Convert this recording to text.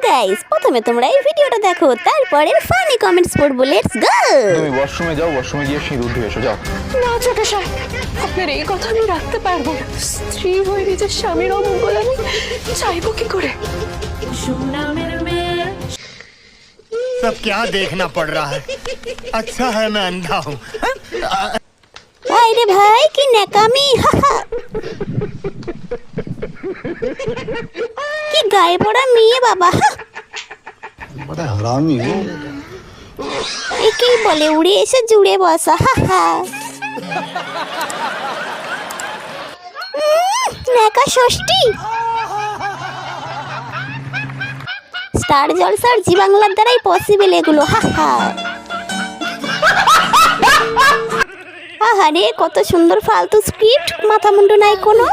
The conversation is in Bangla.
গাইস, প্রথমে তোমরা এই ভিডিওটা দেখো, তারপরে ফানি কমেন্টস পড়বো। Let's go. তুমি ওয়াশরুমে যাও, ওয়াশরুমে গিয়ে সিঁদুর ধুয়ে এসো, যাও। না ছোট সাহেব, আপনার এই কথা আমি রাখতে পারবো না। স্ত্রী হয়ে নিজের স্বামীর অমঙ্গল আমি চাইবো কি করে? सब क्या देखना पड़ रहा है? अच्छा है मैं अंधा हूँ। আরে ভাই কি ন্যাকামি, কি গায়ে পড়া মেয়ে বাবা। बड़ा हरामी हो। একেই বলে উড়ে এসে জুড়ে বসা। ন্যাকা ষষ্ঠী। স্টার জলসার জি বাংলার দ্বারাই পসিবল এগুলো। আহারে কত সুন্দর ফালতু স্ক্রিপ্ট, মাথা মুন্ডু নাই কোনো।